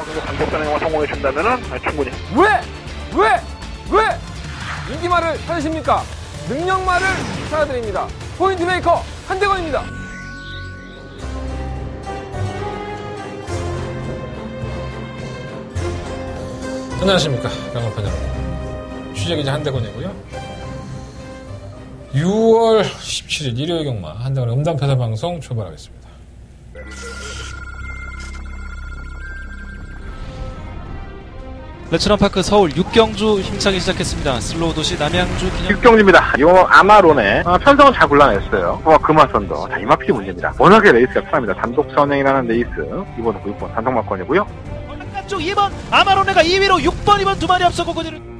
그리고 강력단행과 성공해 준다면은 충분히. 왜 인기말을 찾으십니까? 능력말을 찾아드립니다. 포인트 메이커 한대건입니다. 안녕하십니까, 강원판 여러분. 취재기자 한대건이고요. 6월 17일 일요일 경마 한대건의 음담패설 방송 출발하겠습니다. 레츠런파크 서울 6경주 힘차게 시작했습니다. 슬로우 도시 남양주 기념 6경주입니다. 이 아마론에 편성은 잘 골라냈어요. 금화선도. 자, 이마필이 문제입니다. 워낙에 레이스가 편합니다. 단독 선행이라는 레이스 2번, 6번 단독 막권이고요. 쪽 2번 아마로네가 2위로 6번, 2번 두 마리 앞서고 거리를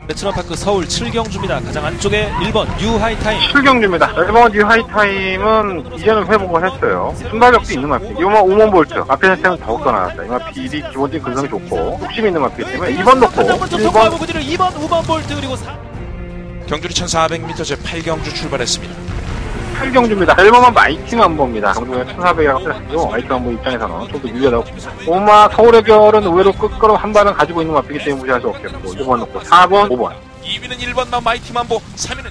레츠런파크 서울 7경주입니다. 가장 안쪽에 1번 뉴 하이타임 7경주입니다. 1번 뉴 하이타임은 이제는 회복을 했어요. 순발력도 있는 마필. 5번 볼트. 앞에 자체는 더욱더 나았다. 이 마필이 기본적인 근성이 좋고 욕심이 있는 마필이기 때문에 2번 놓고 1번 그 뒤를 2번, 5번 볼트 그리고 4 경주리 1400m 제 8경주 출발했습니다. 8경주입니다. 1번만 마이티만 봅니다. 경주에 1400이라고 했었죠. 마이티만 보 입장에서는 좀 더 유리하다고 봅니다. 오마 서울의 결은 의외로 끝걸음 한 발은 가지고 있는 마필이기 때문에 무시할 수 없겠고 1번 놓고 4번, 5번 2위는 1번만 마이티만보, 3위는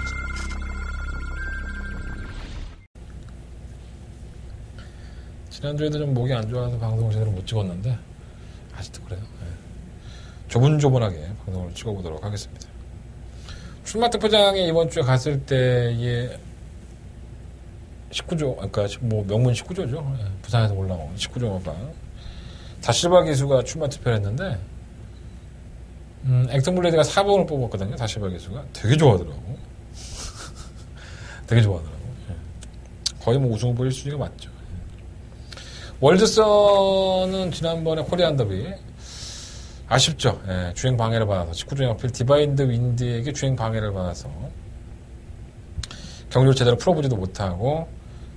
지난주에도 좀 목이 안 좋아서 방송을 제대로 못 찍었는데 아직도 그래요. 네. 조분조분하게 방송을 찍어보도록 하겠습니다. 출마 특파장에 이번 주에 갔을 때의 19조, 그러니까 뭐 명문 19조죠. 네. 부산에서 올라온 19조가 다실바 기수가 출마 투표를 했는데 액턴블레이드가 4번을 뽑았거든요. 다실바 기수가 되게 좋아하더라고. 되게 좋아하더라고. 네. 거의 뭐 우승을 보일 수가 맞죠. 월드선은 지난번에 코리안 더비 아쉽죠. 예, 주행 방해를 받아서 19조 연필 디바인드 윈드에게 주행 방해를 받아서 경주를 제대로 풀어보지도 못하고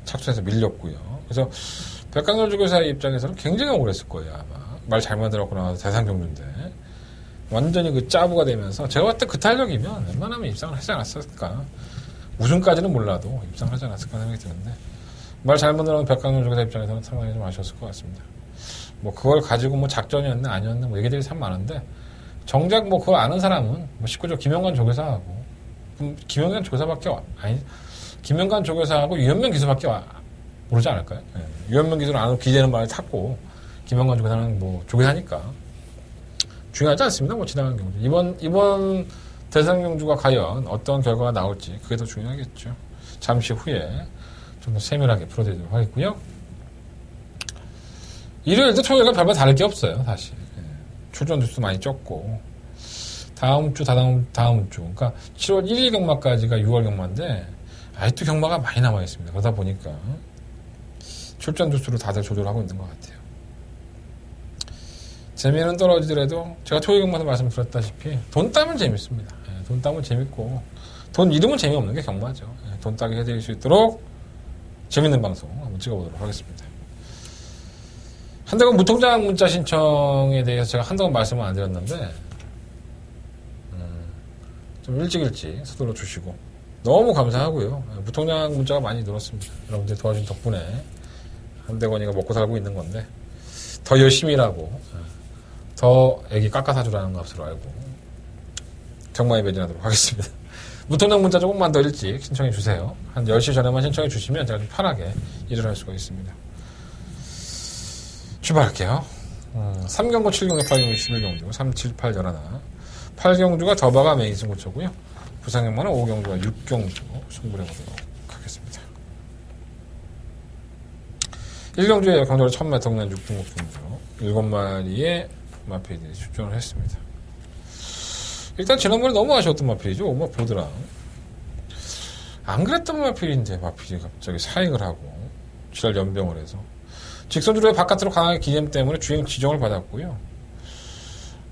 착수해서 밀렸고요. 그래서 백강렬 주교사의 입장에서는 굉장히 억울했을 거예요. 아마 말 잘못 들었고 나와서 대상 경주인데 완전히 그 짜부가 되면서 제가 봤을 때 그 탄력이면 웬만하면 입상을 하지 않았을까. 우승까지는 몰라도 입상을 하지 않았을까 생각이 드는데 말 잘못 들어온 백강렬 주교사 입장에서는 상당히 좀 아쉬웠을 것 같습니다. 뭐 그걸 가지고 뭐 작전이었나 아니었나 뭐 얘기들이 참 많은데 정작 뭐 그걸 아는 사람은 뭐 19조 김영관 조교사하고 김영관 조교사밖에 아니 김영관 조교사하고 유현명 기수밖에 모르지 않을까요? 네. 유현명 기수는 아는 기대는 말을 탔고 김영관 조교사는 뭐 조교사니까 중요하지 않습니다. 뭐 지나간 경주 이번 대상 경주가 과연 어떤 결과가 나올지 그게 더 중요하겠죠. 잠시 후에 좀 더 세밀하게 풀어드리도록 하겠고요. 일요일도 토요일과 별반 다를 게 없어요, 사실. 출전 주수 많이 적고. 다음 주, 다음 주. 그러니까 7월 1일 경마까지가 6월 경마인데, 아직도 경마가 많이 남아있습니다. 그러다 보니까, 출전 주수를 다들 조절하고 있는 것 같아요. 재미는 떨어지더라도, 제가 토요일 경마에서 말씀드렸다시피, 돈 따면 재밌습니다. 돈 따면 재밌고, 돈 잃으면 재미없는 게 경마죠. 돈 따게 해드릴 수 있도록, 재밌는 방송 한번 찍어보도록 하겠습니다. 한대건 무통장 문자 신청에 대해서 제가 한동안 말씀을 안 드렸는데 좀 일찍 서둘러 주시고 너무 감사하고요. 무통장 문자가 많이 늘었습니다. 여러분들 도와준 덕분에 한대건이가 먹고 살고 있는 건데 더 열심히 일하고 더 애기 깎아사주라는 값으로 알고 경마에 매진하도록 하겠습니다. 무통장 문자 조금만 더 일찍 신청해 주세요. 한 10시 전에만 신청해 주시면 제가 좀 편하게 일을 할 수가 있습니다. 출발할게요. 3경주, 7경주, 8경주, 11경주, 3, 7, 8, 11. 8경주가 더바가 메인 승부처고요. 부산경마는 5경주와 6경주 승부를 해보도록 하겠습니다. 1경주에 경주를 1000m 동네 6등급 승부 7마리의 마필들이 출전을 했습니다. 일단 지난번에 너무 아쉬웠던 마필이죠. 오마 보드랑. 안 그랬던 마필인데 마필이 갑자기 사행을 하고 지랄 연병을 해서 직선주로의 바깥으로 강하게 기jem 때문에 주행 지정을 받았고요.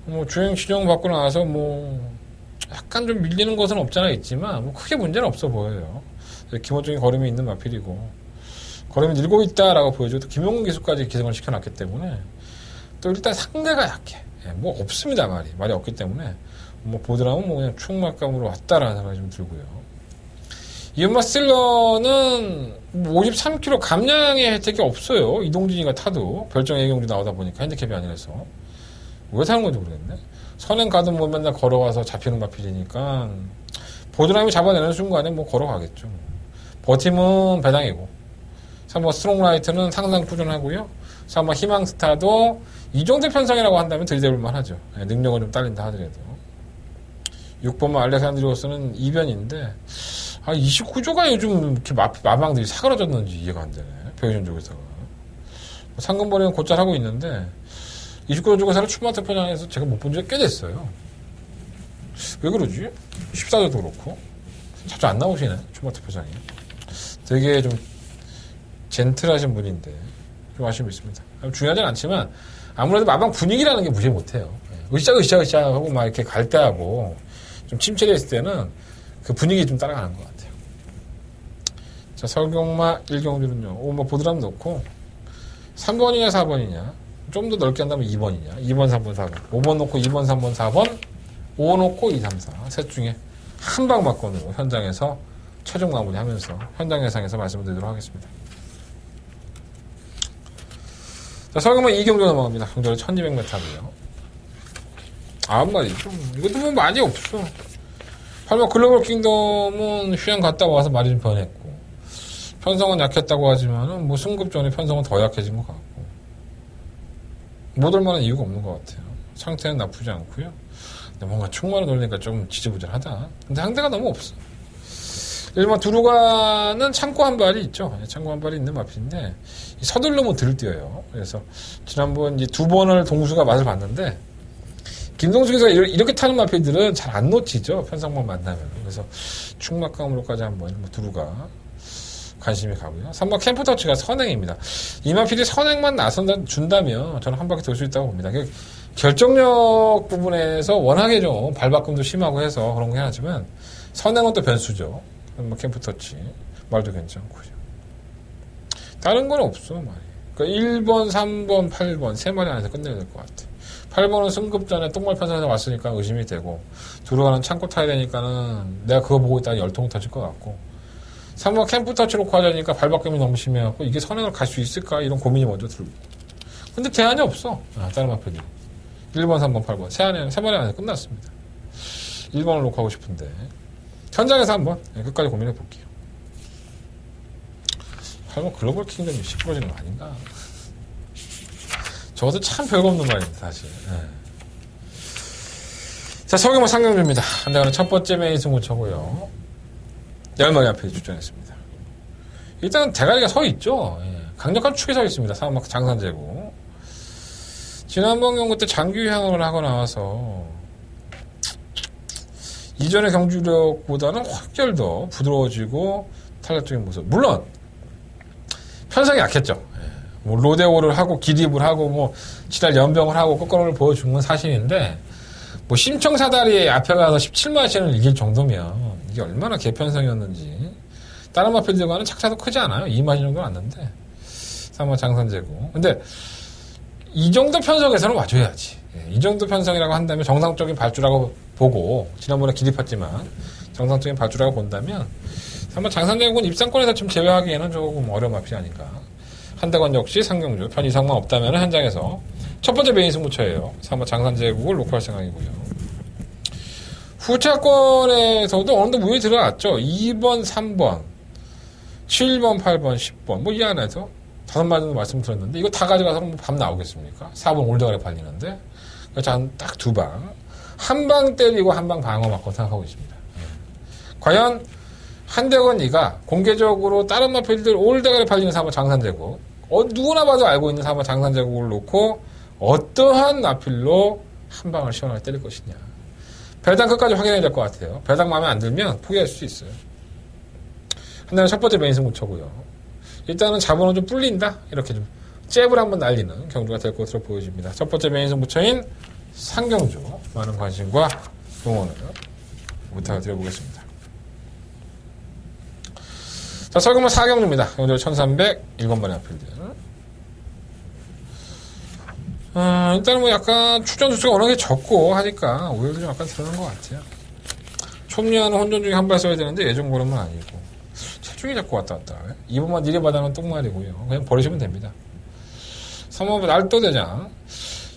뭐 주행 지정 받고 나서 뭐 약간 좀 밀리는 것은 없잖아 있지만 뭐 크게 문제는 없어 보여요. 기본적인 걸음이 있는 마필이고 걸음이 늘고 있다라고 보여줘도 김용근 기수까지 기승을 시켜놨기 때문에 또 일단 상대가 약해. 뭐 없습니다 말이 없기 때문에 뭐 보드라면 뭐 그냥 충막감으로 왔다라는 생각이 좀 들고요. 이은마 스틸러는 53kg 감량의 혜택이 없어요. 이동진이가 타도 별정 A경주 나오다 보니까 핸디캡이 아니라서 왜 타는 건지 모르겠네. 선행 가든 뭐 맨날 걸어와서 잡히는 마필이니까 보드라임이 잡아내는 순간에 뭐 걸어가겠죠. 버팀은 배당이고 3번 스트롱라이트는 상상 꾸준하고요. 3번 희망스타도 이 정도 편성이라고 한다면 들이대볼만 하죠. 네, 능력은 좀 딸린다 하더라도. 6번만 알렉산드리오스는 이변인데 29조가 요즘 이렇게 마방들이 사그라졌는지 이해가 안 되네. 표현 쪽에서가. 상금벌이는 곧잘 하고 있는데 29조 쪽에서는 추마트 편향에서 제가 못 본 지가 꽤 됐어요. 왜 그러지? 14조도 그렇고 자주 안 나오시네. 추마트 편향이. 되게 좀 젠틀하신 분인데 좀 아쉬움이 있습니다. 중요하진 않지만 아무래도 마방 분위기라는 게 무시 못해요. 으쌰 하고 막 이렇게 갈대하고 좀 침체되어 있을 때는 그 분위기 좀 따라가는 것 같아요. 자, 설경마 1경주는요. 뭐 보드람 놓고 3번이냐 4번이냐 좀 더 넓게 한다면 2번이냐 2번 3번 4번 5번 놓고 2번 3번 4번 5 놓고 2 3 4 셋 중에 한 방 막건으로 현장에서 최종 마무리하면서 현장 예상에서 말씀을 드리도록 하겠습니다. 자, 설경마 2경주 넘어갑니다. 경주는 1200m고요. 9마리 좀 이것도 뭐 많이 없어. 8번 글로벌 킹덤은 휴양 갔다 와서 말이 좀 변했고 편성은 약했다고 하지만은 뭐 승급 전에 편성은 더 약해진 것 같고 못 올만한 이유가 없는 것 같아요. 상태는 나쁘지 않고요. 근데 뭔가 충만을 돌리니까 좀 지지부진하다. 근데 상대가 너무 없어. 1번 두루가는 창고 한 발이 있죠. 창고 한 발이 있는 마필인데 서둘러면 들뛰어요. 그래서 지난번 이제 2번을 동수가 맛을 봤는데 김동숙에서 이렇게 타는 마필들은 잘 안 놓치죠. 편성만 만나면. 그래서 충막감으로까지 한번 두루가 관심이 가고요. 3번 캠프터치가 선행입니다. 이 마필이 선행만 준다면 저는 한 바퀴 돌 수 있다고 봅니다. 결정력 부분에서 워낙에 좀 발바꿈도 심하고 해서 그런 게 하지만 선행은 또 변수죠. 캠프터치 말도 괜찮고요. 다른 건 없어 말이. 그러니까 1번, 3번, 8번 세 마리 안에서 끝내야 될 것 같아. 8번은 승급 전에 똥말 편성에서 왔으니까 의심이 되고 들어가는 창고 타야 되니까는 내가 그거 보고 있다가 열통 터질 것 같고 3번 캠프 터치 놓고 하자니까 발바꿈이 너무 심해갖고 이게 선행을 갈 수 있을까 이런 고민이 먼저 들고 근데 대안이 없어. 다른 마필이 1번, 3번, 8번 세 마리 안에서 끝났습니다. 1번을 놓고 하고 싶은데 현장에서 한번 끝까지 고민해 볼게요. 8번 글로벌 킹덤이 시끄러지는 거 아닌가? 저것도 참 별거 없는 말입니다, 사실. 네. 자, 서경마 상경주입니다. 한대가는 첫 번째 메인 승부처고요. 10마리 앞에 출전했습니다. 일단 대가리가 서 있죠. 예. 강력한 축에 서 있습니다. 사막 장산제고. 지난번 경고 때 장기 휴양을 하고 나와서 이전의 경주력보다는 확절 더 부드러워지고 탄력적인 모습. 물론 편성이 약했죠. 뭐 로데오를 하고 기립을 하고 뭐 지랄 연병을 하고 거꾸로를 보여준 건 사실인데 뭐 심청사다리 앞에 가서 17마시를 이길 정도면 이게 얼마나 개편성이었는지 다른 마필들과는 착차도 크지 않아요. 2마시 정도 왔는데 3번 장산제고 근데 이 정도 편성에서는 와줘야지. 이 정도 편성이라고 한다면 정상적인 발주라고 보고 지난번에 기립했지만 정상적인 발주라고 본다면 3번 장산제국은 입상권에서 좀 제외하기에는 조금 어려운 마필이 아닌가. 한대건 역시 상경주 편 이상만 없다면 현장에서 첫 번째 메인 승부처예요. 3번 장산제국을 놓고 할 생각이고요. 후차권에서도 어느 정도 무효에 들어갔죠. 2번, 3번, 7번, 8번, 10번 뭐 이 안에서 5마리 정도 말씀드렸는데 이거 다 가져가서 뭐 밤 나오겠습니까? 4번 올드가래 팔리는데 그래서 딱 2방 한 방 때리고 한 방 방어 맞고 생각하고 있습니다. 과연 한대건이가 공개적으로 다른 마필들 올드가래 팔리는 4번 장산제국 누구나 봐도 알고 있는 4번 장산제국을 놓고 어떠한 마필로 한 방을 시원하게 때릴 것이냐. 배당 끝까지 확인해야 될 것 같아요. 배당 마음에 안 들면 포기할 수 있어요. 한대는 첫 번째 메인 승부처고요. 일단은 자본은 좀 뿔린다. 이렇게 좀 잽을 한번 날리는 경주가 될 것으로 보여집니다. 첫 번째 메인 승부처인 상경주 많은 관심과 응원을 부탁을 드려보겠습니다. 자, 설경마 4경주입니다. 경주 1300 7번의 앞필드. 일단은 뭐 약간 출전 수수가 워낙에 적고 하니까 오히려 좀 약간 드러난 것 같아요. 촘리하는 혼전 중에 한 발 써야 되는데 예전 고름은 아니고 체중이 자꾸 왔다 갔다. 2번만 니레바다는 똥말이고요. 그냥 버리시면 됩니다. 3번 날도대장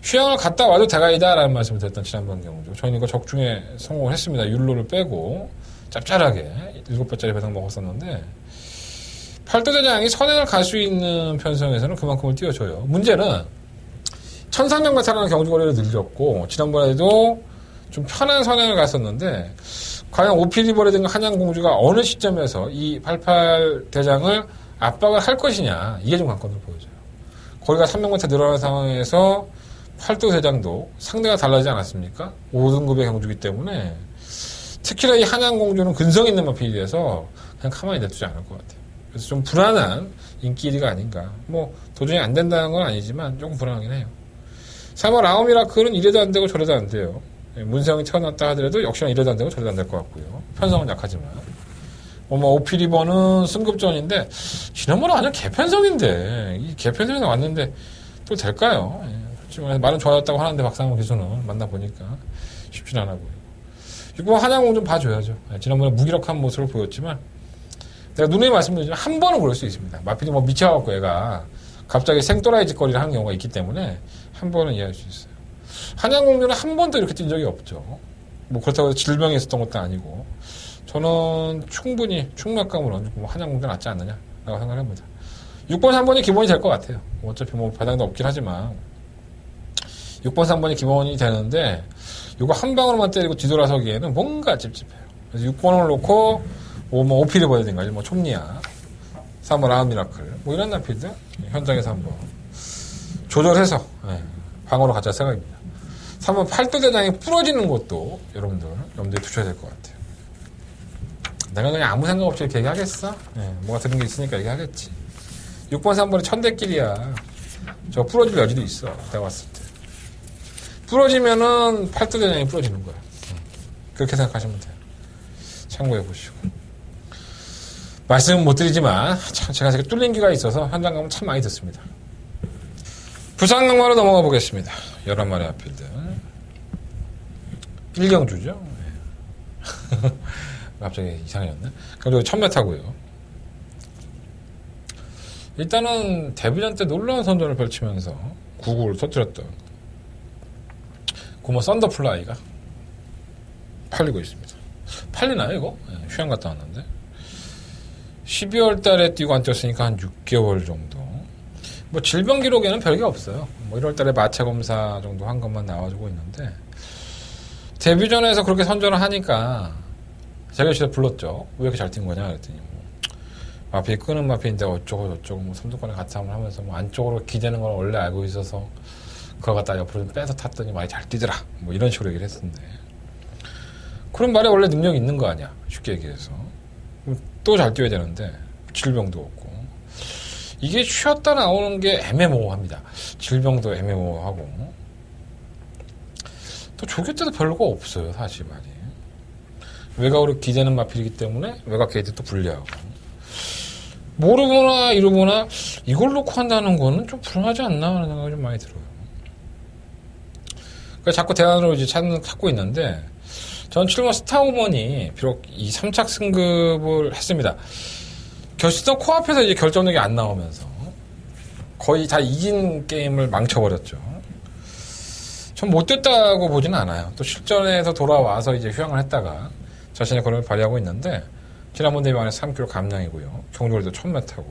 휴양을 갔다 와도 대가이다라는 말씀을 드렸던 지난번 경주. 저희는 이거 적중에 성공을 했습니다. 율로를 빼고 짭짤하게 7배짜리 배당 먹었었는데 팔도대장이 선행을 갈 수 있는 편성에서는 그만큼을 띄워줘요. 문제는 천상명가타라는 경주거리를 늘렸고 지난번에도 좀 편한 선행을 갔었는데 과연 오피리버라든가 한양공주가 어느 시점에서 이 88대장을 압박을 할 것이냐 이게 좀 관건으로 보여져요. 거리가 300m 늘어나는 상황에서 팔도대장도 상대가 달라지지 않았습니까? 5등급의 경주이기 때문에 특히나 이 한양공주는 근성 있는 마필이라서 그냥 가만히 냅두지 않을 것 같아요. 그래서 좀 불안한 인기 1위가 아닌가. 뭐 도전이 안 된다는 건 아니지만 조금 불안하긴 해요. 3월 아웃미라클은 이래도 안 되고 저래도 안 돼요. 문세영이 태어났다 하더라도 역시나 이래도 안 되고 저래도 안 될 것 같고요. 편성은 약하지만. 오피리버는 승급전인데 지난번에 완전 개편성인데 이 개편성에 왔는데 또 될까요? 그렇지만 말은 좋아졌다고 하는데 박상호 기수는 만나보니까 쉽진 않아 보이고. 6번 한양공 좀 봐줘야죠. 지난번에 무기력한 모습을 보였지만 내가 누누이 말씀드리지만 한 번은 그럴 수 있습니다. 마필이 뭐 미쳐갖고 얘가 갑자기 생또라이 짓거리를 하는 경우가 있기 때문에 한 번은 이해할 수 있어요. 한양공주는 한 번도 이렇게 뛴 적이 없죠. 뭐 그렇다고 해서 질병이 있었던 것도 아니고 저는 충분히 충맥감으로 뭐 한양공주가 낫지 않느냐라고 생각합니다. 6번, 3번이 기본이 될 것 같아요. 어차피 뭐 바닥도 없긴 하지만 6번, 3번이 기본이 되는데 이거 한 방으로만 때리고 뒤돌아서기에는 뭔가 찝찝해요. 그래서 6번을 놓고 뭐 오피리버라든가 뭐 촌리아 3번 아웃미라클 뭐 이런 나필들 현장에서 한번 조절해서 방어로 가자 생각입니다. 3번 팔도대장이 부러지는 것도 여러분들 염두에 두셔야 될 것 같아요. 내가 그냥 아무 생각 없이 이렇게 얘기하겠어? 뭐가 들은 게 있으니까 얘기하겠지. 6번, 3번이 천대끼리야. 저 부러질 여지도 있어. 내가 봤을 때. 부러지면은 팔도대장이 부러지는 거야. 그렇게 생각하시면 돼요. 참고해 보시고. 말씀은 못 드리지만 참 제가 되게 뚫린 귀가 있어서 현장 가면 참 많이 듣습니다. 부산강마로 넘어가 보겠습니다. 11마리 앞필드. 1경주죠. 갑자기 이상해졌네. 그리고 1000m고요. 일단은 데뷔전 때 놀라운 선전을 펼치면서 9구를 터뜨렸던 고모 썬더플라이가 팔리고 있습니다. 팔리나요 이거? 휴양 갔다 왔는데 12월 달에 뛰고 안 뛰었으니까 한 6개월 정도. 뭐 질병 기록에는 별게 없어요. 뭐 1월 달에 마체 검사 정도 한 것만 나와주고 있는데 데뷔전에서 그렇게 선전을 하니까 제가 진짜 불렀죠. 왜 이렇게 잘 뛴 거냐 그랬더니 뭐 마피 끄는 마피인데 어쩌고 저쩌고 뭐 선두권에 가참을 하면서 뭐 안쪽으로 기대는 걸 원래 알고 있어서 그거 갖다 옆으로 좀 빼서 탔더니 많이 잘 뛰더라. 뭐 이런 식으로 얘기를 했었는데 그런 말에 원래 능력이 있는 거 아니야. 쉽게 얘기해서. 또 잘 뛰어야 되는데 질병도 없고 이게 쉬었다 나오는 게 애매모호합니다. 질병도 애매모호하고 또 조교 때도 별거 없어요. 사실 말이. 외곽으로 기대는 마필이기 때문에 외곽 게이트 또 불리하고 모르거나 이러거나 이걸 놓고 한다는 거는 좀 불안하지 않나 하는 생각이 좀 많이 들어요. 그러니까 자꾸 대안으로 이제 찾고 있는데 전 7번 스타우먼이 비록 이 3착 승급을 했습니다. 결승전 코앞에서 이제 결정력이 안 나오면서 거의 다 이긴 게임을 망쳐버렸죠. 전 못됐다고 보지는 않아요. 또 실전에서 돌아와서 이제 휴양을 했다가 자신의 권력을 발휘하고 있는데 지난번 대회 안에 3kg 감량이고요. 경주거리도 1000m고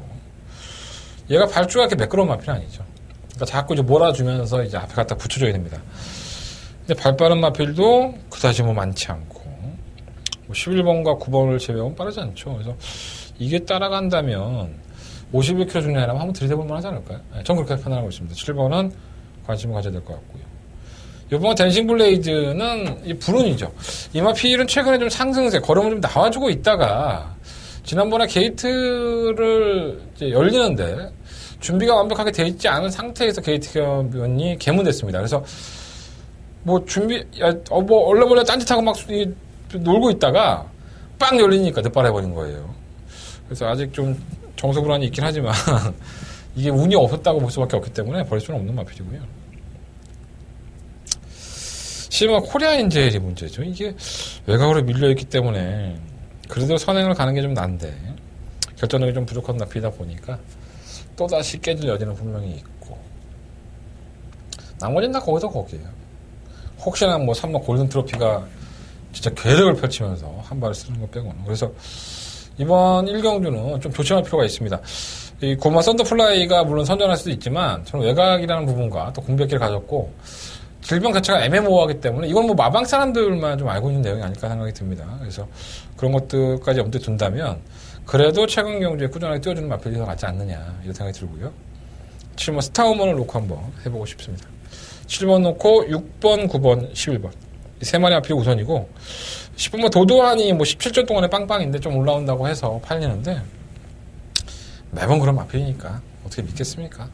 얘가 발주가 이렇게 매끄러운 마필은 아니죠. 그러니까 자꾸 이제 몰아주면서 이제 앞에 갖다 붙여줘야 됩니다. 근데 발빠른 마필도 그다지 뭐 많지 않고 뭐 11번과 9번을 제외하면 빠르지 않죠. 그래서 이게 따라간다면 51km 중량이라면 한번 들이대볼 하지 않을까요? 전 그렇게 판단하고 있습니다. 7번은 관심을 가져야 될 것 같고요. 이번 댄싱 블레이드는 이 불운이죠. 이마필은 최근에 좀 상승세, 걸음을 좀 나와주고 있다가 지난번에 게이트를 이제 열리는데 준비가 완벽하게 돼 있지 않은 상태에서 게이트 견변이 개문됐습니다. 그래서 뭐 뭐 원래 딴짓하고 막 놀고 있다가 빵 열리니까 늦발해버린 거예요. 그래서 아직 좀 정서불안이 있긴 하지만 이게 운이 없었다고 볼 수밖에 없기 때문에 버릴 수는 없는 마필이고요. 심한 코리아인젤이 문제죠. 이게 외곽으로 밀려있기 때문에 그래도 선행을 가는 게 좀 난데 결정력이 좀 부족한 나필이다 보니까 또다시 깨질 여지는 분명히 있고 나머지는 다 거기서 거기에요. 혹시나 뭐 3번 골든 트로피가 진짜 괴력을 펼치면서 한 발을 쓰는 것 빼고는. 그래서 이번 1경주는 좀 조심할 필요가 있습니다. 이 고마 썬더플라이가 물론 선전할 수도 있지만 저는 외곽이라는 부분과 또 공백기를 가졌고 질병 자체가 애매모호하기 때문에 이건 뭐 마방 사람들만 좀 알고 있는 내용이 아닐까 생각이 듭니다. 그래서 그런 것들까지 염두에 둔다면 그래도 최근 경주에 꾸준하게 띄워주는 마필이 더 낫지 않느냐 이런 생각이 들고요. 7번 스타우먼을 놓고 한번 해보고 싶습니다. 7번 놓고 6번, 9번, 11번 이 세 마리 마필이 우선이고 10번만 도도하니 뭐 17조 동안에 빵빵인데 좀 올라온다고 해서 팔리는데 매번 그런 마필이니까 어떻게 믿겠습니까?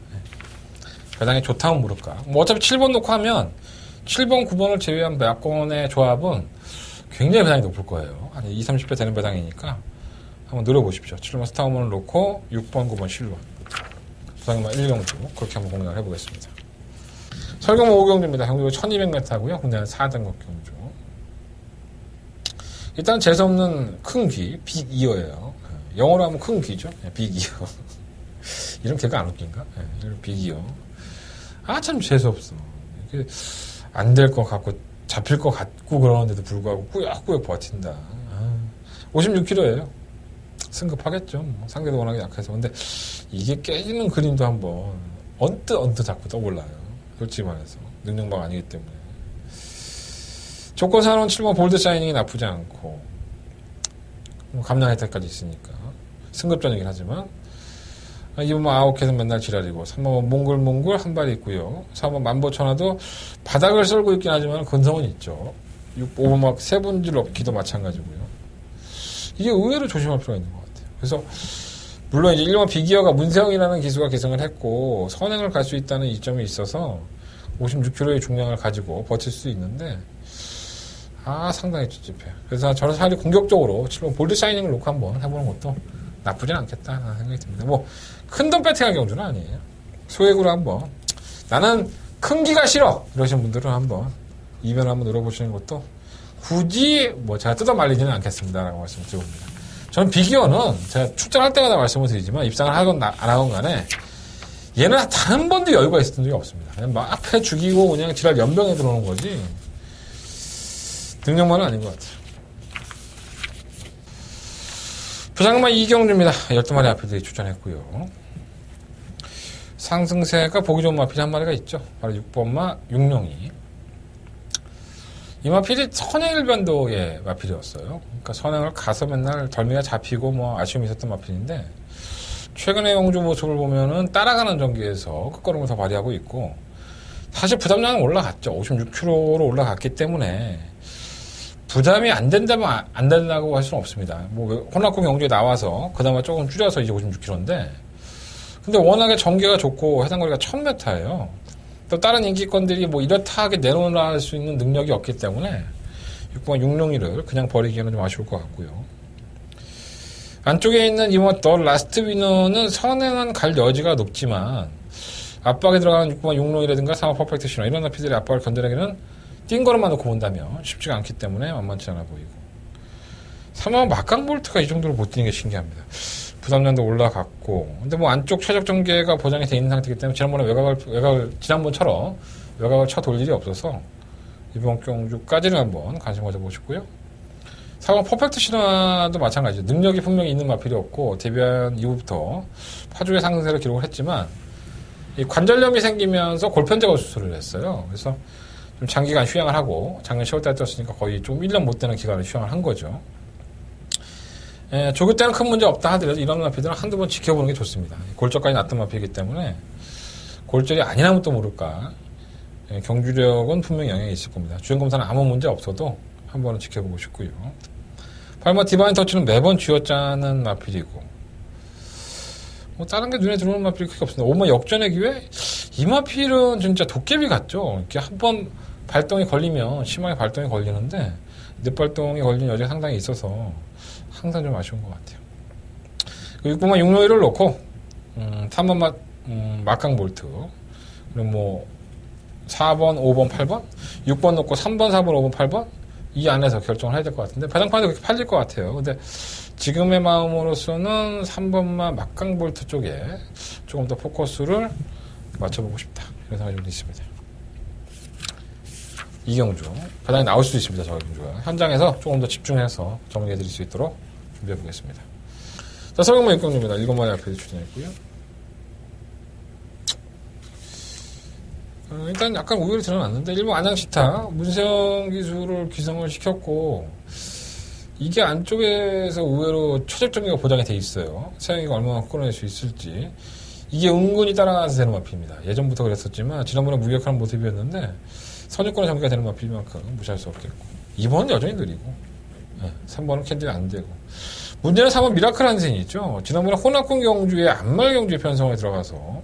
배당이 좋다 하면 모를까. 뭐 어차피 7번 놓고 하면 7번, 9번을 제외한 약권의 조합은 굉장히 배당이 높을 거예요. 한 20, 30배 되는 배당이니까 한번 노려보십시오. 7번 스타우먼을 놓고 6번, 9번, 11번 부상만 1경주 그렇게 한번 공략을 해보겠습니다. 설경 5경주입니다. 경주가 1200m고요. 근데 4등급 경주. 일단 재수없는 큰 귀, 빅이어예요. 영어로 하면 큰 귀죠. 빅이어. 이런 개가 안 웃긴가? 이런 빅이어. 참 재수없어. 안 될 것 같고 잡힐 것 같고 그러는데도 불구하고 꾸역꾸역 버틴다. 56kg예요. 승급하겠죠. 뭐 상대도 워낙에 약해서. 근데 이게 깨지는 그림도 한번 언뜻 자꾸 떠올라요. 솔직히 말해서. 능력마가 아니기 때문에. 조건사는 7번 볼드 샤이닝이 나쁘지 않고 감량 혜택까지 있으니까 승급전이긴 하지만 2번 아웃해서 맨날 지랄이고 3번 몽글몽글 한 발이 있고요. 4번 만보천하도 바닥을 썰고 있긴 하지만 근성은 있죠. 5번 막 세분질 넣기도 마찬가지고요. 이게 의외로 조심할 필요가 있는 것 같아요. 그래서 물론 이제 1번 비기어가 문세영이라는 기수가 계승을 했고 선행을 갈 수 있다는 이점이 있어서 56kg의 중량을 가지고 버틸 수 있는데 상당히 찝찝해요. 그래서 저는 차라리 공격적으로 7번 볼드 샤이닝을 놓고 한번 해보는 것도 나쁘진 않겠다는 생각이 듭니다. 뭐 큰 돈 배팅할 경주는 아니에요. 소액으로 한번 나는 큰 기가 싫어 이러신 분들은 한번 이변을 한번 노려보시는 것도 굳이 뭐 제가 뜯어 말리지는 않겠습니다라고 말씀을 드립니다. 저는 비기어는 제가 출전할 때마다 말씀을 드리지만 입상을 하건 안 하건 간에 얘는 단 한 번도 여유가 있었던 적이 없습니다. 그냥 막 앞에 죽이고 그냥 지랄 연병에 들어오는 거지 능력만은 아닌 것 같아요. 부장만 이경주입니다. 12마리 마필들이 출전했고요. 상승세가 보기 좋은 마필이 한 마리가 있죠. 바로 6번마 육룡이. 이 마필이 선행일변도의 마필이었어요. 그러니까 선행을 가서 맨날 덜미가 잡히고 뭐 아쉬움이 있었던 마필인데 최근의 경주 모습을 보면은 따라가는 전기에서 끝걸음을 더 발휘하고 있고 사실 부담량은 올라갔죠. 56kg로 올라갔기 때문에 부담이 안 된다면 안 된다고 할 수는 없습니다. 뭐 혼합고 경주에 나와서 그나마 조금 줄여서 이제 56kg인데 근데 워낙에 전개가 좋고 해상거리가 1000m예요. 또 다른 인기권들이 뭐 이렇다 하게 내놓을 수 있는 능력이 없기 때문에 6번 육룡이를 그냥 버리기에는 좀 아쉬울 것 같고요. 안쪽에 있는 이번 더 라스트 위너는 선행은 갈 여지가 높지만 압박에 들어가는 6번 육룡이라든가 3번 퍼펙트 시너 이런 나피들의 압박을 견뎌내기는 뛴 거로만 놓고 본다면 쉽지가 않기 때문에 만만치 않아 보이고 3번 막강볼트가 이 정도로 못 뛰는 게 신기합니다. 부담량도 올라갔고 근데 뭐 안쪽 최적 전개가 보장이 돼 있는 상태이기 때문에 지난번에 외곽을 지난번처럼 외곽을 쳐 돌 일이 없어서 이번 경주까지는 한번 관심 가져보시고요. 4번 퍼펙트 신화도 마찬가지죠. 능력이 분명히 있는 마필이 없고 데뷔한 이후부터 파주의 상승세를 기록을 했지만 이 관절염이 생기면서 골편제거 수술을 했어요. 그래서 좀 장기간 휴양을 하고 작년 10월달에 떴으니까 거의 좀 1년 못 되는 기간을 휴양을 한 거죠. 조교 때는 큰 문제 없다 하더라도 이런 마피들은 한두 번 지켜보는 게 좋습니다. 골절까지 났던 마피이기 때문에 골절이 아니라면 또 모를까. 경주력은 분명히 영향이 있을 겁니다. 주행검사는 아무 문제 없어도 한 번은 지켜보고 싶고요. 8번 디바인 터치는 매번 쥐어짜는 마필이고 뭐 다른 게 눈에 들어오는 마필이 크게 없습니다. 5번 역전의 기회? 이 마필은 진짜 도깨비 같죠. 이렇게 한번 발동이 걸리면 심하게 발동이 걸리는데 늦발동이 걸리는 여지가 상당히 있어서 항상 좀 아쉬운 것 같아요. 6번만 육룡이를 놓고 3번 막강볼트 그리고 뭐 4번, 5번, 8번 6번 놓고 3번, 4번, 5번, 8번 이 안에서 결정을 해야 될 것 같은데 배당판도 그렇게 팔릴 것 같아요. 근데 지금의 마음으로서는 3번만 막강볼트 쪽에 조금 더 포커스를 맞춰보고 싶다 이런 생각이 좀 있습니다. 이경주 바닥에 나올 수도 있습니다. 저 경주가 현장에서 조금 더 집중해서 정리해드릴 수 있도록 준비해보겠습니다. 자, 서경만 육경주입니다. 7마리 앞에 추진했고요. 일단 약간 우열이 드러났는데 일본 안양시타 문세영 기술을 기성을 시켰고 이게 안쪽에서 의외로 최적정기가 보장이 돼 있어요. 세영이가 얼마나 끌어낼 수 있을지 이게 은근히 따라가서 되는 마필입니다. 예전부터 그랬었지만 지난번에 무기력한 모습이었는데 선유권의 전개가 되는 마필인 만큼 무시할 수 없겠고 2번은 여전히 느리고 3번은 캔들이 안 되고 문제는 3번 미라클 한센이 있죠. 지난번에 호나콘 경주에 안말 경주의 편성에 들어가서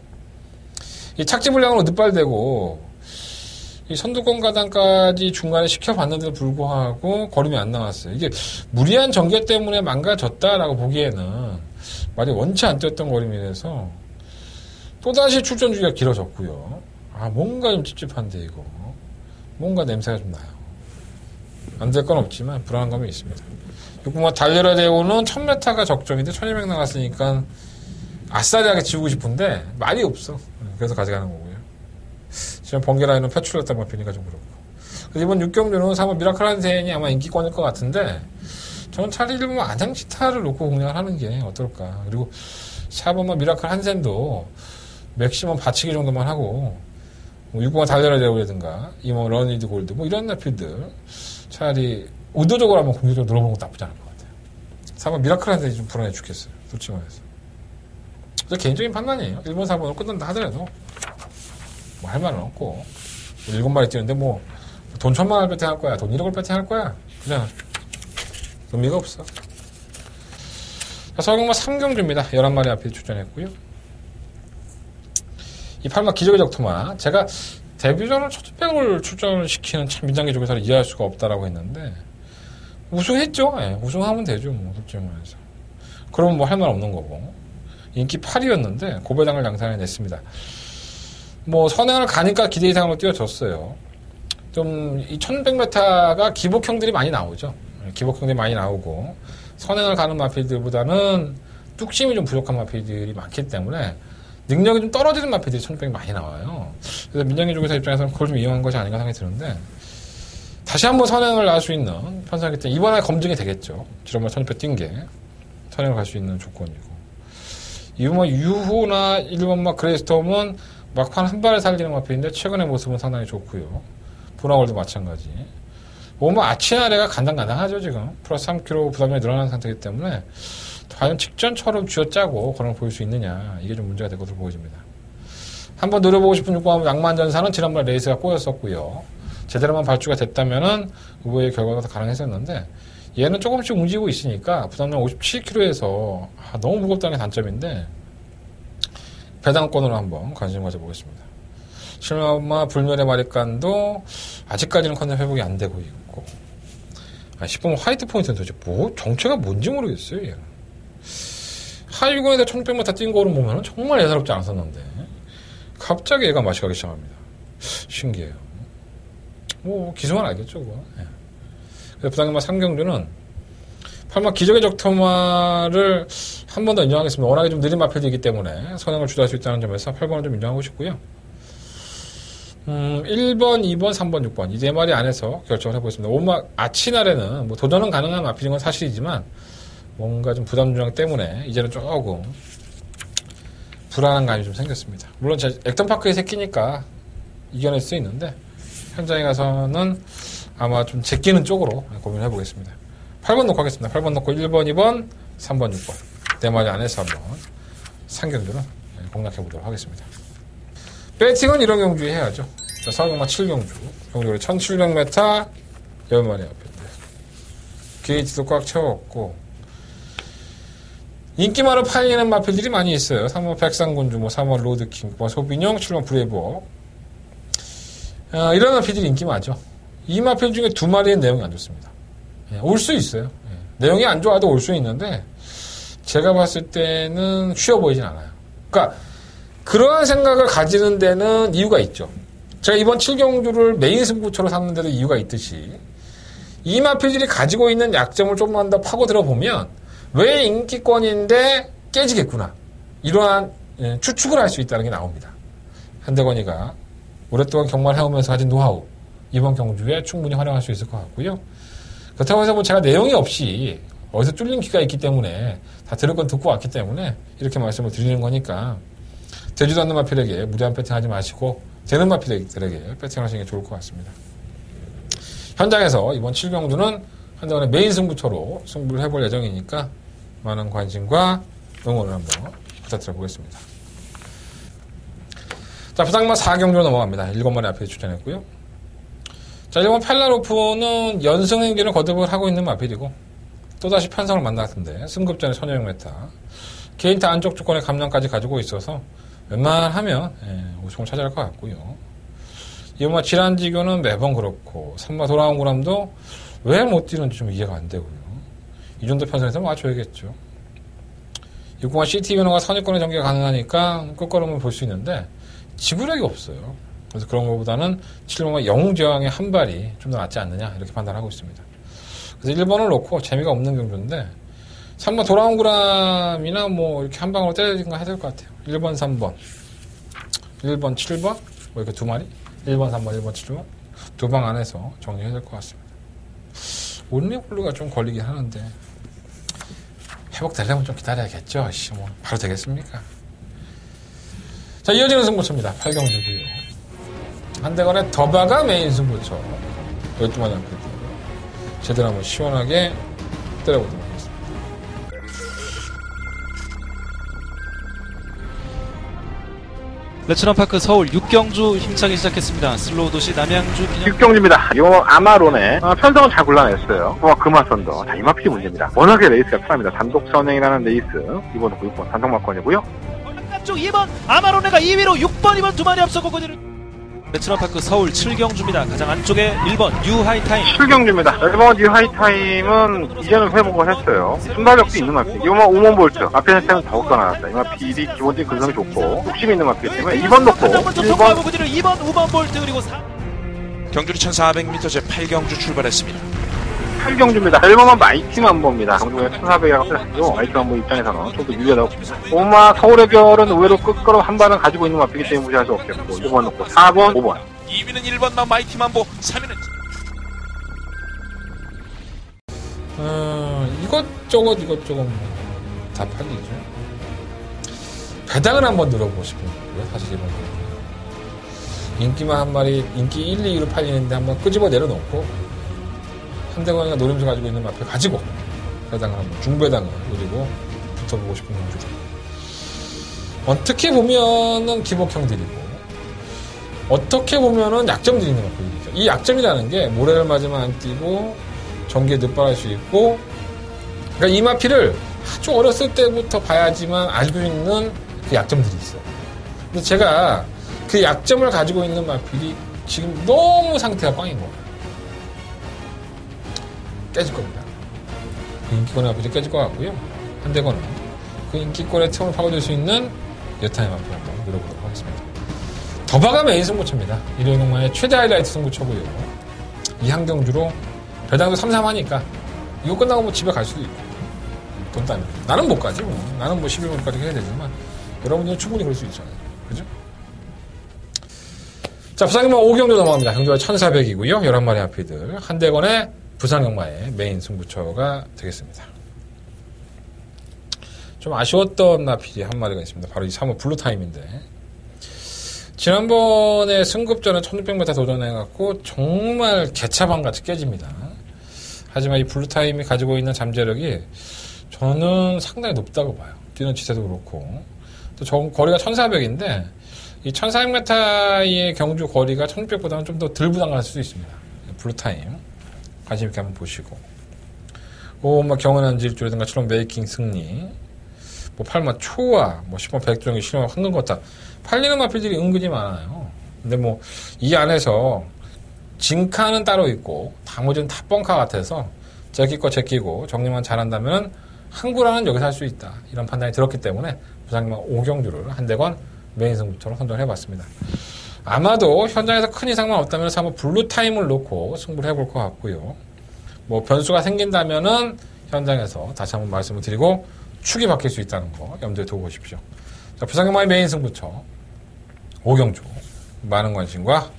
이 착지 불량으로 늑발되고 이 선두권 가단까지 중간에 시켜봤는데도 불구하고 걸음이 안 나왔어요. 이게 무리한 전개 때문에 망가졌다라고 보기에는 말이 원치 안 뛰었던 걸음이라서 또다시 출전 주기가 길어졌고요. 뭔가 좀 찝찝한데 이거 뭔가 냄새가 좀 나요. 안 될 건 없지만 불안한 감이 있습니다. 그리고 달려라 대우는 1000m가 적정인데 1200 나갔으니까 아싸리하게 지우고 싶은데 말이 없어. 그래서 가져가는 거고요. 지금 번개 라인은 표출했단 말이니까 좀 그렇고. 이번 6경주는 3번 미라클 한센이 아마 인기권일 것 같은데 저는 차라리 1번 안양시타를 놓고 공략을 하는 게 어떨까. 그리고 4번만 미라클 한센도 맥시멈 받치기 정도만 하고 6번만 달려라 대우라든가 이번 러니드 골드 이런 나필들 차라리 의도적으로 한번 공격적으로 눌러보는 것도 나쁘지 않을 것 같아요. 4번 미라클 한센이 좀 불안해 죽겠어요. 솔직히 말해서. 개인적인 판단이에요. 1번, 4번으로 끝난다 하더라도 뭐 할 말은 없고 7마리 뛰는데 돈 1000만원 배팅할 거야. 돈 1억을 배팅할 거야. 그냥 의미가 없어. 서경마 3경주입니다. 11마리 앞에 출전했고요. 이 8마 기적의 적토마 제가 데뷔전을 1600을 출전을 시키는 참 민장기 쪽에서는 이해할 수가 없다라고 했는데 우승했죠. 우승하면 되죠. 솔직히 말해서. 그러면 할 말 없는 거고 인기 8위였는데 고배당을 양산해 냈습니다. 선행을 가니까 기대 이상으로 뛰어졌어요. 좀 이 1100m가 기복형들이 많이 나오죠. 기복형들이 많이 나오고 선행을 가는 마필들보다는 뚝심이 좀 부족한 마필들이 많기 때문에 능력이 좀 떨어지는 마필들이 1100이 많이 나와요. 그래서 민정기 쪽에서 입장에서는 그걸 좀 이용한 것이 아닌가 생각이 드는데 다시 한번 선행을 할 수 있는 편성이기 때문에 이번에 검증이 되겠죠. 지난번 1600 뛴 게 선행을 갈 수 있는 조건이고 이번 유호나 1번 그레이스톰은 막판 한 발을 살리는 마필인데 최근의 모습은 상당히 좋고요. 보나월도 마찬가지. 아치나레가 간당간당하죠 지금. 플러스 3kg 부담이 늘어난 상태이기 때문에 과연 직전처럼 쥐어짜고 그런 걸 보일 수 있느냐 이게 좀 문제가 될 것으로 보여집니다. 한번 노려보고 싶은 6번 낭만전사는 지난번에 레이스가 꼬였었고요. 제대로만 발주가 됐다면은 의외의 결과가 더 가능했었는데 얘는 조금씩 움직이고 있으니까 부담량 57kg에서 너무 무겁다는 게 단점인데 배당권으로 한번 관심 가져보겠습니다. 실마 불멸의 마리간도 아직까지는 컨셉 회복이 안 되고 있고 10번 화이트 포인트는 도대체 정체가 뭔지 모르겠어요. 얘는 하위군에서 1600m 뛴 거를 보면 정말 예사롭지 않았었는데 갑자기 얘가 맛이 가기 시작합니다. 신기해요. 기승은 알겠죠 그거. 그래서 부당연마 3경주는 8마 기적의 적토마를 한 번 더 인정하겠습니다. 워낙에 좀 느린 마필이기 때문에 선행을 주도할 수 있다는 점에서 8번을 좀 인정하고 싶고요. 1번, 2번, 3번, 6번 이 네 마리 안에서 결정을 해보겠습니다. 5마 아치날에는 도전은 가능한 마필인 건 사실이지만 뭔가 좀 부담 조정 때문에 이제는 조금 불안한 감이 좀 생겼습니다. 물론 액턴파크의 새끼니까 이겨낼 수 있는데 현장에 가서는 아마 좀 제끼는 쪽으로 고민을 해보겠습니다. 8번 놓고 하겠습니다. 8번 놓고 1번, 2번, 3번, 6번 네 마리 안에서 한번 상경주를 공략해보도록 하겠습니다. 배팅은 이런 경주에 해야죠. 자, 서경마 7경주 경주를 1700m 10마리 앞에 게이지도 꽉 채웠고 인기 많은 팔리는 마필들이 많이 있어요. 3번 백상군주, 3번 로드킹, 소비뇽, 7번 브레이버 이런 마필들이 인기 많죠. 이 마필 중에 2마리의 내용이 안 좋습니다. 올 수 있어요. 내용이 안 좋아도 올 수 있는데 제가 봤을 때는 쉬워 보이진 않아요. 그러니까 그러한 생각을 가지는 데는 이유가 있죠. 제가 이번 7경주를 메인 승부처로 삼는 데도 이유가 있듯이 이 마필들이 가지고 있는 약점을 조금만 더 파고들어 보면 왜 인기권인데 깨지겠구나. 이러한 추측을 할 수 있다는 게 나옵니다. 한대건이가 오랫동안 경마를 해오면서 가진 노하우 이번 경주에 충분히 활용할 수 있을 것 같고요. 그렇다고 해서 뭐 제가 내용이 없이 어디서 뚫린 귀가 있기 때문에 다 들을 건 듣고 왔기 때문에 이렇게 말씀을 드리는 거니까 되지도 않는 마필에게 무리한 배팅하지 마시고 되는 마필들에게 배팅하시는 게 좋을 것 같습니다. 현장에서 이번 7경주는 한동안의 메인 승부처로 승부를 해볼 예정이니까 많은 관심과 응원을 한번 부탁드려 보겠습니다. 자, 부상만 4경주로 넘어갑니다. 7마리 앞에 출전했고요. 자, 1번 펠라로프는 연승 행기를 거듭을 하고 있는 마필이고 또다시 편성을 만났는데 승급전의 1600m 게이트 안쪽 조건의 감량까지 가지고 있어서 웬만하면 우승을 차지할 것 같고요. 이번 지란지교는 매번 그렇고 3마 돌아온 구람도 왜 못 뛰는지 좀 이해가 안 되고요. 이 정도 편성에서 맞춰야겠죠. 6번 CT 변호가 선입권의 전개가 가능하니까 끝걸음을 볼 수 있는데 지구력이 없어요. 그래서 그런 것보다는 7번과 영웅저항의 한 발이 좀 더 낫지 않느냐 이렇게 판단하고 있습니다. 그래서 1번을 놓고 재미가 없는 경주인데 3번 돌아온 구람이나 뭐 이렇게 한 방으로 때리든가 해야 될 것 같아요. 1번, 3번, 1번, 7번 뭐 이렇게 두 마리 1번, 3번, 1번, 7번 두 방 안에서 정리해야 될 것 같습니다. 온리블루가 좀 걸리긴 하는데 회복되려면 좀 기다려야겠죠. 뭐 바로 되겠습니까? 자, 이어지는 승부처입니다. 8경주고요. 한대건의 더바가 메인 승부처 12마리 앞에 제대로 한번 시원하게 때려보도록 하겠습니다. 레츠런파크 서울 6경주 힘차게 시작했습니다. 슬로우 도시 남양주 기념 6경주입니다. 요 아마론의 편성은 잘 골라냈어요. 금화선도. 자, 이마필이 문제입니다. 워낙에 레이스가 편합니다. 단독 선행이라는 레이스 2번, 6번 단독막권이고요. 쪽 2번 아마로네가 2위로 6번, 2번 두 마리 앞서고 거리를 레츠런파크 서울 7경주입니다. 가장 안쪽에 1번 뉴하이타임 7경주입니다. 1번 뉴하이타임은 이제는 회복을 했어요. 순발력도 있는 마필. 이번 5번 볼트. 앞에 세는 더욱더 나왔다. 이 마필이 기본적인 근성이 좋고 욕심이 있는 마필이기 때문에 2번 놓고 1번 거리를 2번, 5번 볼트 그리고 4 경주리 1400m 제 8경주 출발했습니다. 8경주입니다. 1번만 마이티만 봅니다. 경주에 1400이라고 하죠. 마이티만 보 입장에서는 좀 더 유리하다고 봅니다. 오마 서울의 별은 의외로 끝걸음 한 발은 가지고 있는 마필이기 때문에 무시할 수 없겠고 1번 놓고 4번, 5번 2위는 1번만 마이티만보, 3위는 이것저것 다 팔리죠. 배당을 한번 늘어보고 싶은 거고요. 사실 이런 거 인기만 한 마리 인기 1, 2위로 팔리는데 한번 끄집어 내려놓고 한대건이가 노림수 가지고 있는 마필 가지고 배당을 한번 중배당을 그리고 붙어보고 싶은 경주죠. 어떻게 보면은 기복형들이고 어떻게 보면은 약점들이 있는 마필이죠. 이 약점이라는 게 모래를 맞으면 안 뛰고 전기에 늦발할 수 있고 그러니까 이 마필을 아주 어렸을 때부터 봐야지만 알고 있는 그 약점들이 있어요. 근데 제가 그 약점을 가지고 있는 마필이 지금 너무 상태가 꽝인 거예요. 깨질 겁니다. 그 인기권의 마필이 깨질 것 같고요. 한대건은 그 인기권의 틈을 파고들 수 있는 여타의 마필 한번 노려보도록 하겠습니다. 더바가 메인 승부처입니다. 일요일 동만의 최대 하이라이트 승부처고요. 이 한경주로 배당도 3-3 하니까 이거 끝나고 뭐 집에 갈 수도 있고 돈 따면 나는 못 가지 뭐. 나는 뭐 11번까지 해야 되지만 여러분들은 충분히 그럴 수 있잖아요. 그죠? 자, 부산경마 5경주 넘어갑니다. 경주가 1400이고요. 11마리 앞이들 한대건의 부산경마의 메인 승부처가 되겠습니다. 좀 아쉬웠던 나필이 한 마리가 있습니다. 바로 이 3호 블루타임인데 지난번에 승급전에 1600m 도전해갖고 정말 개차반같이 깨집니다. 하지만 이 블루타임이 가지고 있는 잠재력이 저는 상당히 높다고 봐요. 뛰는 지세도 그렇고 또 거리가 1400인데 이 1400m의 경주 거리가 1600보다는 좀 더 덜 부담갈 수도 있습니다. 블루타임 관심 있게 한번 보시고 뭐 경은한 질주라든가 7번 메이킹 승리 뭐 8마 초와 뭐 10번 백종이 실험 황금 거타 팔리는 마필들이 은근히 많아요. 근데 뭐 이 안에서 진카는 따로 있고 나머지는 다 뻥카 같아서 제끼 거 제끼고 정리만 잘한다면 한구라는 여기서 할 수 있다 이런 판단이 들었기 때문에 부산경마 5경주를 한대건 메인 승부처로 선정을 해봤습니다. 아마도 현장에서 큰 이상만 없다면 한번 블루타임을 놓고 승부를 해볼 것 같고요. 뭐 변수가 생긴다면은 현장에서 다시 한번 말씀을 드리고 축이 바뀔 수 있다는 거 염두에 두고 보십시오. 자, 부산경마의 메인 승부처 5경주 많은 관심과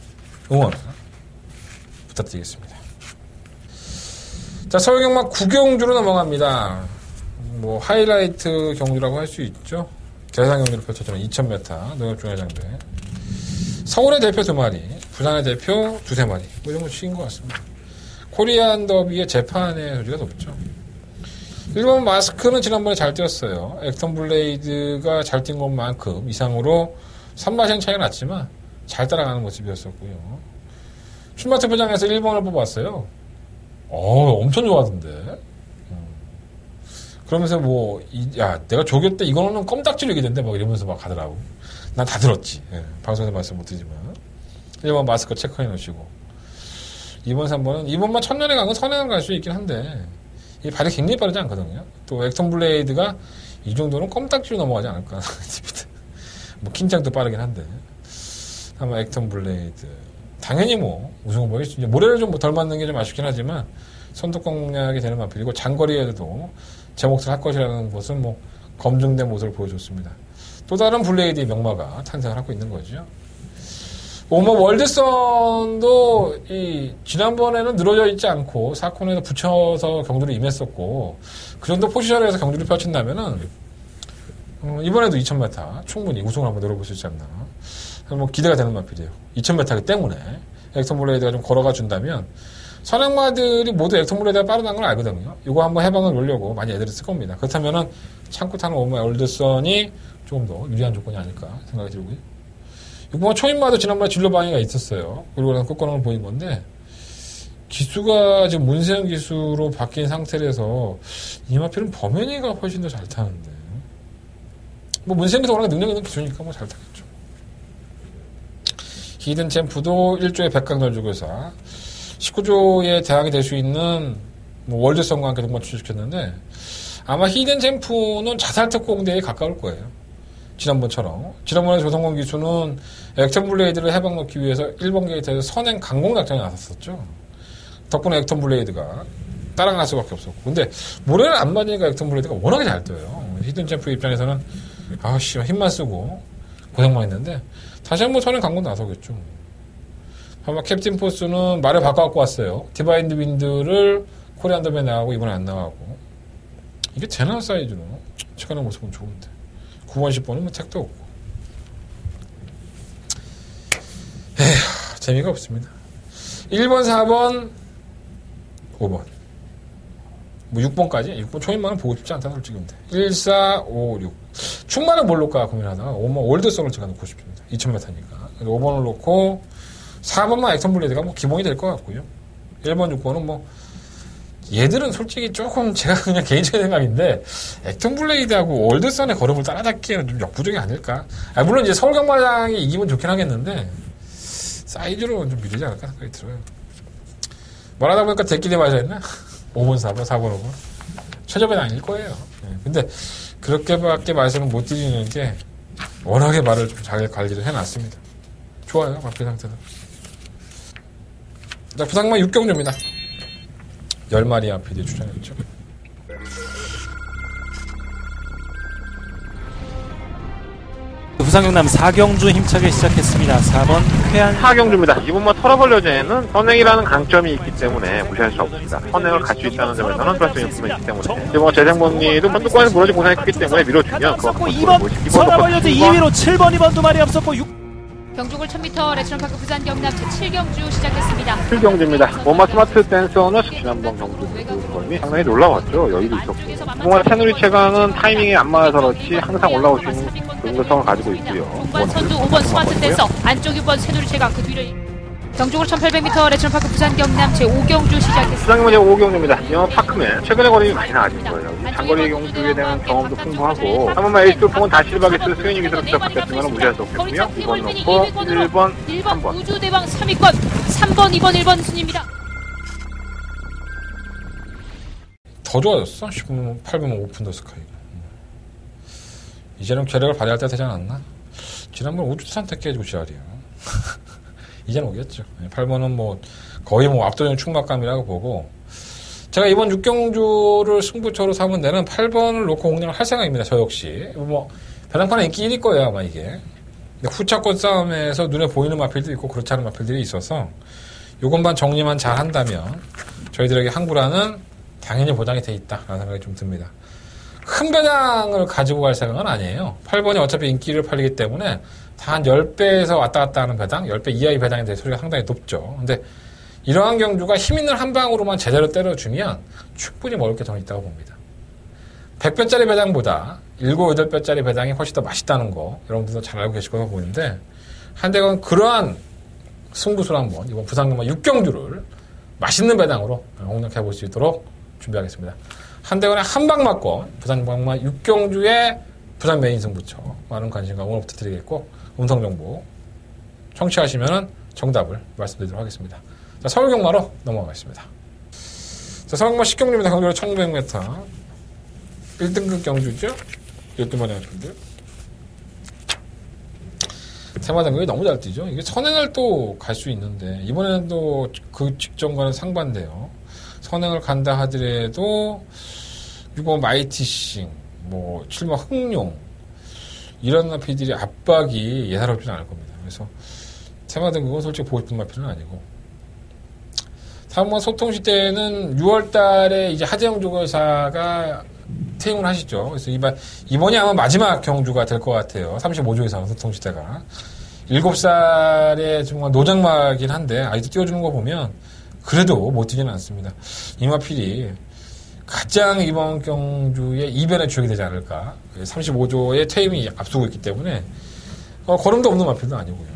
응원 부탁드리겠습니다. 자, 서울 경마 9경주로 넘어갑니다. 뭐 하이라이트 경주라고 할 수 있죠. 대상 경주를 펼쳤지만 2000m 농협중앙장대. 서울의 대표 2마리, 부산의 대표 2-3마리. 뭐 이런 거 치인 것 같습니다. 코리안 더비의 재판의 소지가 높죠. 1번 마스크는 지난번에 잘 뛰었어요. 액턴 블레이드가 잘 뛴 것만큼 이상으로 3마신 차이가 났지만 잘 따라가는 모습이었었고요. 출마 투표장에서 1번을 뽑았어요. 엄청 좋아하던데. 그러면서 내가 조교 때 이거는 껌딱지로 얘기던데 막 이러면서 막 가더라고. 난 다 들었지. 예, 방송에서 말씀 못 드리지만. 1번 마스크 체크해 놓으시고. 2번, 3번은 2번만 첫날에 간 건 선행을 갈 수 있긴 한데 이 발이 굉장히 빠르지 않거든요. 또 액턴 블레이드가 이 정도는 껌딱지로 넘어가지 않을까. 뭐 킨장도 빠르긴 한데 아마 액턴 블레이드 당연히 뭐 우승 후보겠죠. 모래를 좀 덜 맞는 게 좀 아쉽긴 하지만 선두권 공략이 되는 마필이고 장거리에도 제 몫을 할 것이라는 것은 뭐 검증된 모습을 보여줬습니다. 또 다른 블레이드의 명마가 탄생을 하고 있는 거죠. 뭐 월드선도 지난번에는 늘어져 있지 않고 사콘에서 붙여서 경주를 임했었고 그 정도 포지션에서 경주를 펼친다면은 이번에도 2000m 충분히 우승을 한번 노려볼 수 있지 않나. 뭐 기대가 되는 마필이에요. 2000m이기 때문에 액턴 블레이드가 좀 걸어가 준다면 선행마들이 모두 액턴 블레이드가 빠르다는 걸 알거든요. 이거 한번 해방을 놓으려고 많이 애들이 쓸 겁니다. 그렇다면은 참고 타는 오마 월드선이 조금 더 유리한 조건이 아닐까 생각이 들고요. 6번 초인마도 지난번에 진로 방해가 있었어요. 그리고 난 끝권을 보인 건데 기수가 지금 문세영 기수로 바뀐 상태라서 이 마필은 범현이가 훨씬 더 잘 타는데 뭐 문세영도 워낙 능력 있는 기수니까 뭐 잘 타겠죠. 히든 챔프도 1조의 백강널주교사 19조의 대항이 될 수 있는 뭐 월드선과 함께 동반 출시켰는데 아마 히든 챔프는 자살 특공대에 가까울 거예요. 지난번처럼. 지난번에 조성권 기수는 액턴 블레이드를 해방 넣기 위해서 1번 게이트에서 선행 강공 작전에 나섰었죠. 덕분에 액턴 블레이드가 따라갈 수밖에 없었고. 근데 모래를 안 맞으니까 액턴 블레이드가 워낙에 잘 떠요. 히든 챔프 입장에서는 힘만 쓰고 고생만 했는데 다시 한번 선행 강공 나서겠죠. 아마 캡틴 포스는 말을 바꿔갖고 왔어요. 디바인드 윈드를 코리안 더비에 나가고 이번에 안 나가고. 이게 되나 사이즈로 체크하는 모습은 좋은데 9번 10번은 뭐 택도 없고 재미가 없습니다. 1번 4번 5번 뭐 6번까지 6번 초인만은 보고 싶지 않다 솔직히. 근데 1, 4, 5, 6 충만은 뭘 놓을까 고민하다가 5번 월드선을 제가 놓고 싶습니다. 2000m니까 5번을 놓고 4번만 액턴 블레이드가 뭐 기본이 될 것 같고요. 1번 6번은 뭐 얘들은 솔직히 조금 제가 그냥 개인적인 생각인데 액턴 블레이드하고 월드선의 걸음을 따라잡기에는 좀 역부족이 아닐까. 물론 이제 서울 경마장이 이기면 좋긴 하겠는데 사이즈로는 좀 미리지 않을까 생각이 들어요. 말하다 보니까 대끼리 맞아있나? 5번 4번 4번 5번 최저배는 아닐 거예요. 근데 그렇게밖에 말씀을 못 드리는 게 워낙에 말을 좀 잘 관리를 해놨습니다. 좋아요. 마필 상태도. 자, 부상만 6경주입니다. 10마리 앞에 출전했죠. 부산경남 4경주 힘차게 시작했습니다. 4번 회안 4경주입니다. 이번만 털어버려제는 선행이라는 강점이 있기 때문에 무시할 수 없습니다. 선행을 갈 수 있다는 점에서는 플러스 인품이 있기 때문에 이번 재생본리도 선두권에서 무너진 공산이 크기 때문에 밀어주면 그만큼 2번 선화벌려제 2위로 7번 2번 2마리 앞섰고 6 경주골 1000m 레츠런파크 부산 경남 제7경주 시작했습니다. 7경주입니다. 워마 스마트 댄서는 지난번 경주 거임이 상당히 놀라웠죠. 여유도 있었고 그동안 채널이 최강은 타이밍이 안 맞아서 그렇지 항상 올라올 수 있는 능력성을 가지고 있고요. 6번 선두 5번 스마트 댄서 안쪽 6번 새누리 최강 그 뒤를 경주골 1800m 레츠런파크 부산 경남 제5경주 시작했습니다. 부산경마 제5경주입니다. 영어 파크맨 최근에 거리가 많이 나아진 거예요. 장거리 경주에 대한 경험도 풍부하고 한 번만 에이스 폰은 다시 실바게스 수현이 기술을 부탁받겠으면 무시할 수 없겠고요. 2번 넣고 1번 3번 우주대왕 3위권 3번 2번 1번 순입니다. 더 좋아졌어. 10번 8번 오픈 더 스카이. 이제는 괴력을 발휘할 때가 되지 않았나? 지난번 우주산 택해가지고 지랄이야. 이제는 오겠죠. 8번은 뭐 거의 뭐 압도적인 충막감이라고 보고 제가 이번 6경주를 승부처로 삼은 데는 8번을 놓고 공략을 할 생각입니다. 저 역시 뭐 배당판에 인기 1일 거예요 아마 이게. 후차권 싸움에서 눈에 보이는 마필도 있고 그렇지 않은 마필들이 있어서 요것만 정리만 잘 한다면 저희들에게 항구라는 당연히 보장이 돼 있다라는 생각이 좀 듭니다. 큰 배당을 가지고 갈 생각은 아니에요. 8번이 어차피 인기를 팔리기 때문에 다 한 10배에서 왔다 갔다 하는 배당, 10배 이하의 배당에 대해 소리가 상당히 높죠. 근데 이러한 경주가 힘있는 한 방으로만 제대로 때려주면 충분히 먹을 게 더 있다고 봅니다. 100배짜리 배당보다 7, 8배짜리 배당이 훨씬 더 맛있다는 거 여러분들도 잘 알고 계실 거라고 보이는데 한대건 그러한 승부수를 한번 이번 부산경마 6경주를 맛있는 배당으로 공략해 볼 수 있도록 준비하겠습니다. 한대건의 한방맞고 부산경마 6경주의 부산 메인 승부처 많은 관심과 응원 부탁드리겠고 음성정보 청취하시면 정답을 말씀드리도록 하겠습니다. 자, 서울경마로 넘어가겠습니다. 자, 서울경마 10경주입니다. 경주로 1500m 1등급 경주죠? 12마리 학생들. 테마등급이 너무 잘 뛰죠. 이게 선행을 또 갈 수 있는데 이번에는 또 그 직전과는 상반돼요. 선행을 간다 하더라도 6번 마이티싱, 뭐 7번 흥룡 이런 마피들이 압박이 예사롭지는 않을 겁니다. 그래서 테마등급은 솔직히 보고 싶은 마피는 아니고 3번 소통시대는 6월달에 이제 하재영 조교사가 퇴임을 하시죠. 그래서 이번이 아마 마지막 경주가 될 것 같아요. 35조에서 소통시대가 7살의 정말 노장마긴 한데 아직도 띄워주는 거 보면 그래도 못 뛰지는 않습니다. 이마필이 가장 이번 경주의 이변의 주역이 되지 않을까. 35조의 퇴임이 앞서고 있기 때문에 걸음도 없는 마필도 아니고요.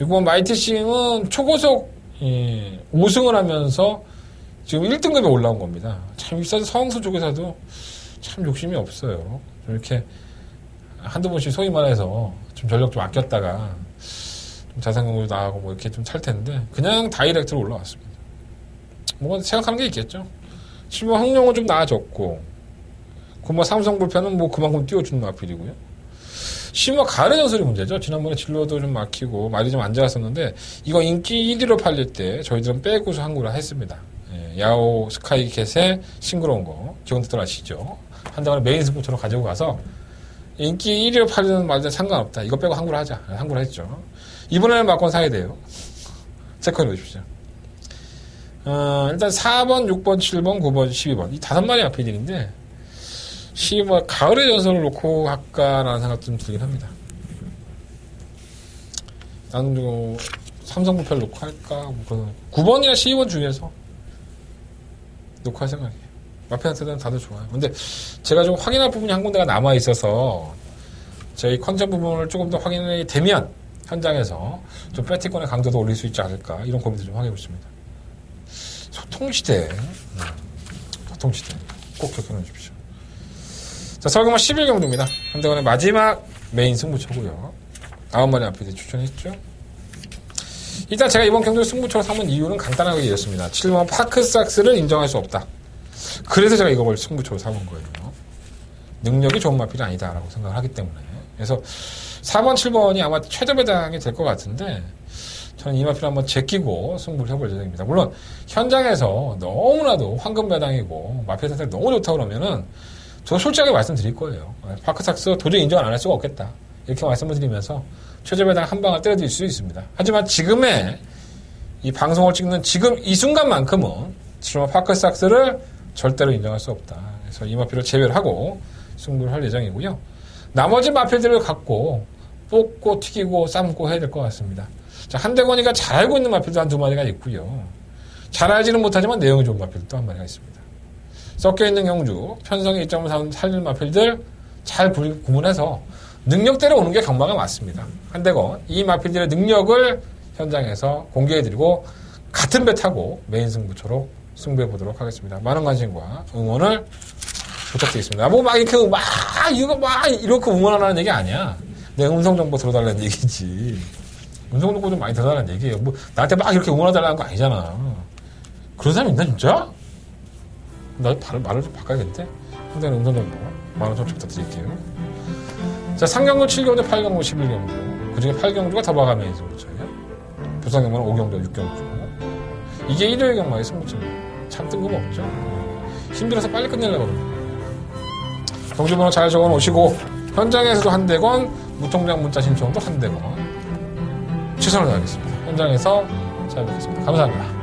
6번 마이티싱은 초고속 5승을 하면서 지금 1등급에 올라온 겁니다. 참 비싸서 서흥수 쪽에서도 참 욕심이 없어요. 좀 이렇게 한두 번씩 소위 말해서 좀 전력 좀 아꼈다가 좀 자산금으로 나가고 뭐 이렇게 좀 찰 텐데 그냥 다이렉트로 올라왔습니다. 뭔가 생각하는 게 있겠죠. 7번 흥룡은 좀 나아졌고 9번 삼성불편은 뭐 그만큼 띄워주는 마필이고요. 10번 가을의 전설이 문제죠. 지난번에 진로도 좀 막히고 말이 좀 안 좋았었는데 이거 인기 1위로 팔릴 때 저희들은 빼고서 항구를 했습니다. 야오 스카이캣의 싱그러운 거 기억들 아시죠? 한 장을 메인 승부처럼 가지고 가서 인기 1위로 팔리는 말들 상관없다. 이거 빼고 항구를 하자. 항구를 했죠. 이번에는 막권 사야 돼요. 체크해 보십시오. 일단 4번, 6번, 7번, 9번, 12번 이 5마리 앞에들인데 12번 가을의 전설을 놓고 할까라는 생각 좀 들긴 합니다. 나는 좀 삼성부패를 놓고 할까? 9번이나 12번 중에서 놓고 할 생각이에요. 마피한테는 다들 좋아요. 근데 제가 좀 확인할 부분이 한 군데가 남아있어서 저희 컨셉 부분을 조금 더 확인이 되면 현장에서 좀 패티권의 강도도 올릴 수 있지 않을까 이런 고민도 좀 하고 있습니다. 소통시대 소통시대 꼭 기억해 주십시오. 자, 서울경마 11경주입니다. 한대건의 마지막 메인 승부처고요. 9마리 앞에 추천했죠. 일단 제가 이번 경주 승부처로 삼은 이유는 간단하게 이렇습니다. 7번 파크삭스를 인정할 수 없다. 그래서 제가 이걸 승부처로 삼은 거예요. 능력이 좋은 마필이 아니다라고 생각을 하기 때문에. 그래서 4번, 7번이 아마 최저 배당이 될 것 같은데 저는 이 마필을 한번 제끼고 승부를 해볼 예정입니다. 물론 현장에서 너무나도 황금 배당이고 마필 상태가 너무 좋다 그러면은 저 솔직하게 말씀드릴 거예요. 파크삭스 도저히 인정을 안 할 수가 없겠다. 이렇게 말씀을 드리면서 최저 배당 한 방을 때려드릴 수 있습니다. 하지만 지금의 이 방송을 찍는 지금 이 순간만큼은 7번 파크삭스를 절대로 인정할 수 없다. 그래서 이 마필을 제외를 하고 승부를 할 예정이고요. 나머지 마필들을 갖고 뽑고 튀기고 삶고 해야 될 것 같습니다. 자, 한대건이가 잘 알고 있는 마필도 한 2마리가 있고요. 잘 알지는 못하지만 내용이 좋은 마필도 한 마리가 있습니다. 섞여있는 경주, 편성의 이점을 살릴 마필들 잘 구분해서 능력대로 오는 게 경마가 맞습니다. 한대건, 이 마필들의 능력을 현장에서 공개해드리고 같은 배 타고 메인 승부처로 승부해보도록 하겠습니다. 많은 관심과 응원을 부탁드리겠습니다. 뭐 막 이렇게 이렇게 응원하라는 얘기 아니야. 내 음성정보 들어달라는 얘기지. 음성정보 좀 많이 들어달라는 얘기예요. 뭐 나한테 막 이렇게 응원해달라는 거 아니잖아. 그런 사람 있나 진짜? 나 말을 좀 바꿔야겠는데? 상대는 음성정보 많은 청취 부탁드릴게요. 자, 3경주, 7경주, 8경주, 11경주. 그 중에 8경주가 더 봐가면 승부처예요. 부산경마는 5경주, 6경주. 이게 일요일 경마의 승부처입니다. 참 뜬금없죠? 힘들어서 빨리 끝내려고 그럽니다. 경주번호 잘 적어 놓으시고, 현장에서도 한대건, 무통장 문자 신청도 한대건. 최선을 다하겠습니다. 현장에서 찾아뵙겠습니다. 감사합니다.